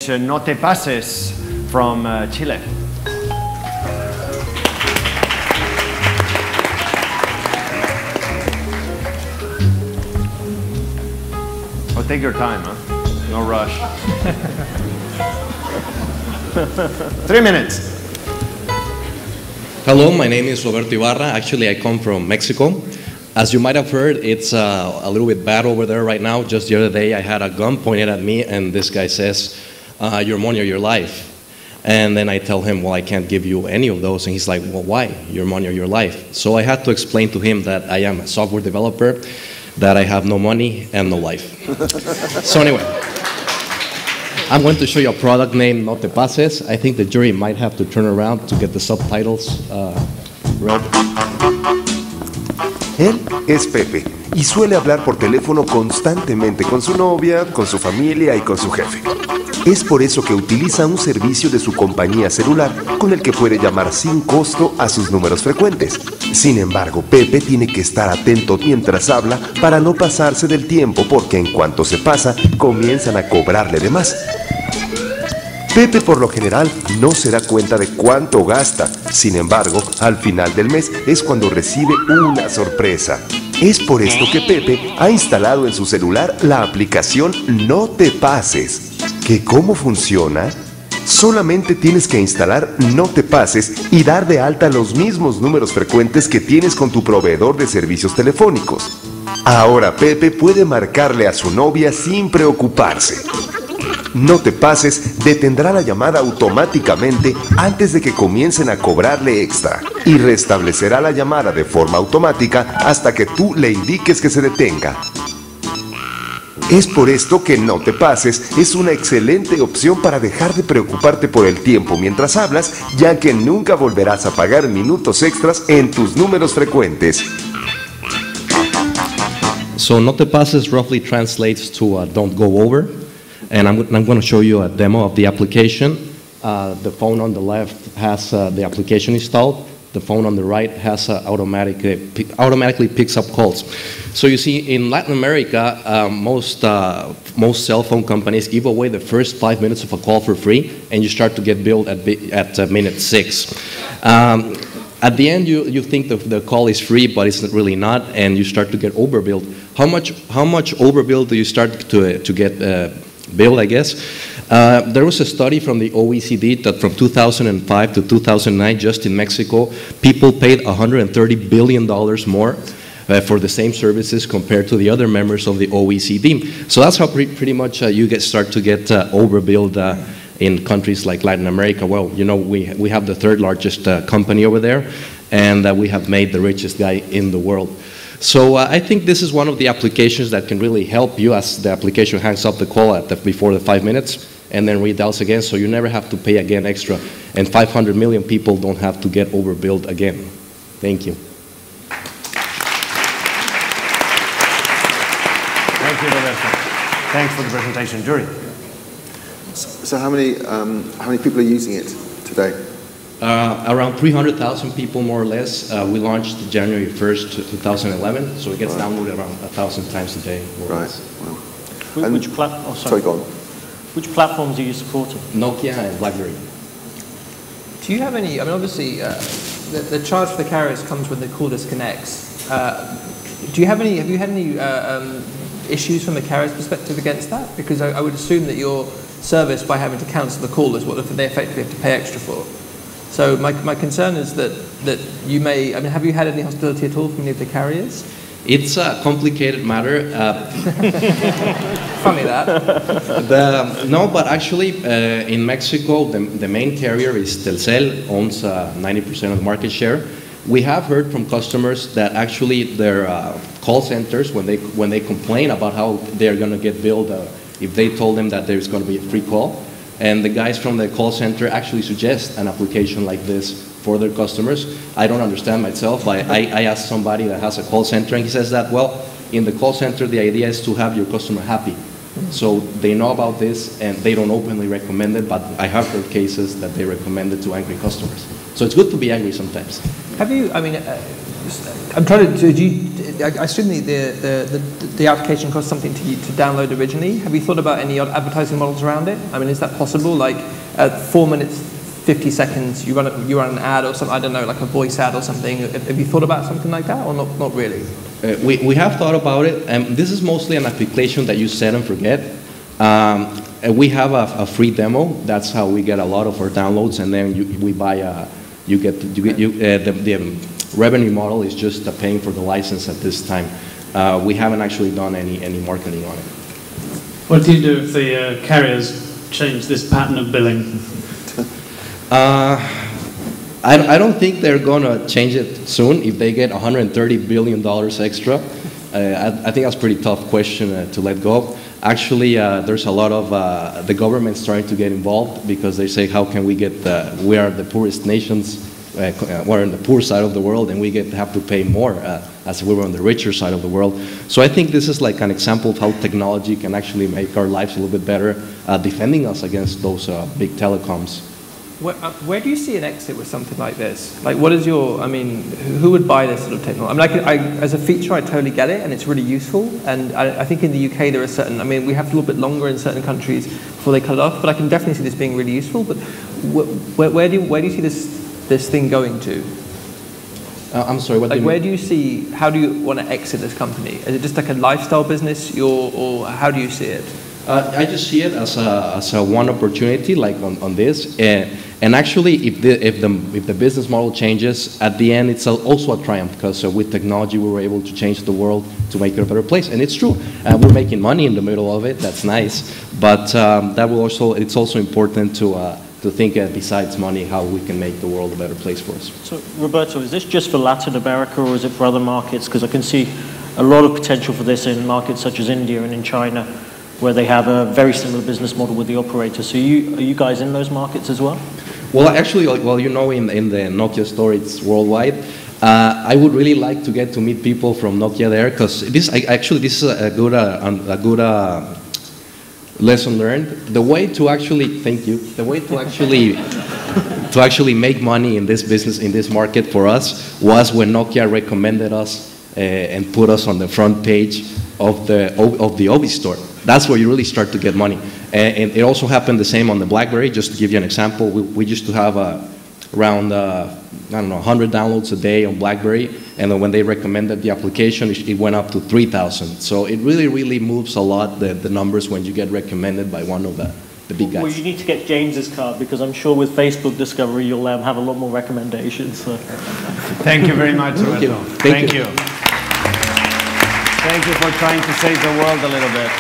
No te pases from Chile. Oh, take your time, huh? No rush. 3 minutes. Hello, my name is Roberto Ibarra. Actually, I come from Mexico. As you might have heard, it's a little bit bad over there right now. Just the other day, I had a gun pointed at me, and this guy says, your money or your life. And then I tell him, well, I can't give you any of those. And he's like, well, why? Your money or your life? So I had to explain to him that I am a software developer, that I have no money and no life. So anyway, I'm going to show you a product named No Te Pases. I think the jury might have to turn around to get the subtitles read. Él es Pepe y suele hablar por teléfono constantemente con su novia, con su familia y con su jefe. Es por eso que utiliza un servicio de su compañía celular con el que puede llamar sin costo a sus números frecuentes. Sin embargo, Pepe tiene que estar atento mientras habla para no pasarse del tiempo, porque en cuanto se pasa, comienzan a cobrarle de más. Pepe por lo general no se da cuenta de cuánto gasta. Sin embargo, al final del mes es cuando recibe una sorpresa. Es por esto que Pepe ha instalado en su celular la aplicación No Te Pases. ¿Que cómo funciona? Solamente tienes que instalar No Te Pases y dar de alta los mismos números frecuentes que tienes con tu proveedor de servicios telefónicos. Ahora Pepe puede marcarle a su novia sin preocuparse. No Te Pases detendrá la llamada automáticamente antes de que comiencen a cobrarle extra y restablecerá la llamada de forma automática hasta que tú le indiques que se detenga. Es por esto que No Te Pases es una excelente opción para dejar de preocuparte por el tiempo mientras hablas, ya que nunca volverás a pagar minutos extras en tus números frecuentes. So No Te Pases roughly translates to don't go over. And I'm going to show you a demo of the application. The phone on the left has the application installed. The phone on the right has automatically picks up calls. So you see, in Latin America, most cell phone companies give away the first 5 minutes of a call for free, and you start to get billed at minute 6. At the end, you think the call is free, but it's really not, and you start to get overbilled. How much overbilled do you start to get billed, I guess? There was a study from the OECD that from 2005 to 2009, just in Mexico, people paid $130 billion more for the same services compared to the other members of the OECD. So that's how pretty much you start to get overbilled in countries like Latin America. Well, you know, we have the third largest company over there, and we have made the richest guy in the world. So I think this is one of the applications that can really help you as the application hangs up the call before the 5 minutes and then redials again, so you never have to pay again extra. And 500 million people don't have to get overbilled again. Thank you. Thank you, Roberto. Thanks for the presentation, jury. So how many people are using it today? Around 300,000 people, more or less. We launched January 1st, 2011, so it gets downloaded around 1,000 times a day. Right. Wow. Sorry, go on. Which platforms are you supporting? Nokia and BlackBerry. Do you have any, I mean, obviously, the charge for the carriers comes when the call disconnects. Have you had any issues from the carrier's perspective against that? Because I would assume that your service, by having to cancel the call, is what they effectively have to pay extra for. So my concern is that you may, I mean, have you had any hostility at all from any of the carriers? It's a complicated matter. Funny that. No, but actually in Mexico, the main carrier is Telcel, owns 90% of the market share. We have heard from customers that actually their call centers, when they complain about how they're going to get billed if they told them that there's going to be a free call, and the guys from the call center actually suggest an application like this for their customers. I don't understand myself, but I asked somebody that has a call center, and he says that, well, in the call center, the idea is to have your customer happy. So they know about this, and they don't openly recommend it, but I have heard cases that they recommend it to angry customers. So it's good to be angry sometimes. Have you, I mean, I'm trying to. I assume the application costs something to download originally. Have you thought about any advertising models around it? I mean, is that possible? Like at 4 minutes, 50 seconds, you run an ad or something. I don't know, like a voice ad or something. Have you thought about something like that, or not really? We have thought about it, and this is mostly an application that you set and forget. We have a free demo. That's how we get a lot of our downloads, and then we buy. The revenue model is just paying for the license at this time. We haven't actually done any marketing on it. What do you do if the carriers change this pattern of billing? I don't think they're going to change it soon if they get $130 billion extra. I think that's a pretty tough question to let go of. Actually, there's a lot of the government's trying to get involved because they say, how can we get we are the poorest nations, we're on the poor side of the world, and we have to pay more as we were on the richer side of the world. So I think this is like an example of how technology can actually make our lives a little bit better, defending us against those big telecoms. Where do you see an exit with something like this? Like, what is your, I mean, who would buy this sort of technology? I mean, as a feature, I totally get it, and it's really useful. And I think in the UK, there are certain, I mean, we have a little bit longer in certain countries before they cut it off, but I can definitely see this being really useful. But where do you see this thing going to? I'm sorry, what do you mean? Where do you see, how do you want to exit this company? Is it just like a lifestyle business, or how do you see it? I just see it as a one opportunity, like on this, and actually, if the business model changes, at the end, it's also a triumph because with technology, we were able to change the world to make it a better place, and it's true. We're making money in the middle of it. That's nice, but that will also. It's also important to think besides money, how we can make the world a better place for us. So, Roberto, is this just for Latin America, or is it for other markets? Because I can see a lot of potential for this in markets such as India and in China, where they have a very similar business model with the operator. So are you guys in those markets as well? Well, actually, well, you know, in the Nokia store, it's worldwide. I would really like to get to meet people from Nokia there, because this is a good lesson learned. The way to actually, thank you, the way to actually make money in this business, in this market for us, was when Nokia recommended us and put us on the front page of the Obi store. That's where you really start to get money. And it also happened the same on the BlackBerry. Just to give you an example, we used to have around, I don't know, 100 downloads a day on BlackBerry. And then when they recommended the application, it went up to 3,000. So it really, really moves a lot, the numbers, when you get recommended by one of the big guys. Well, you need to get James's card, because I'm sure with Facebook discovery, you'll have a lot more recommendations. So. Thank you very much, Roberto. Thank you. Thank you for trying to save the world a little bit.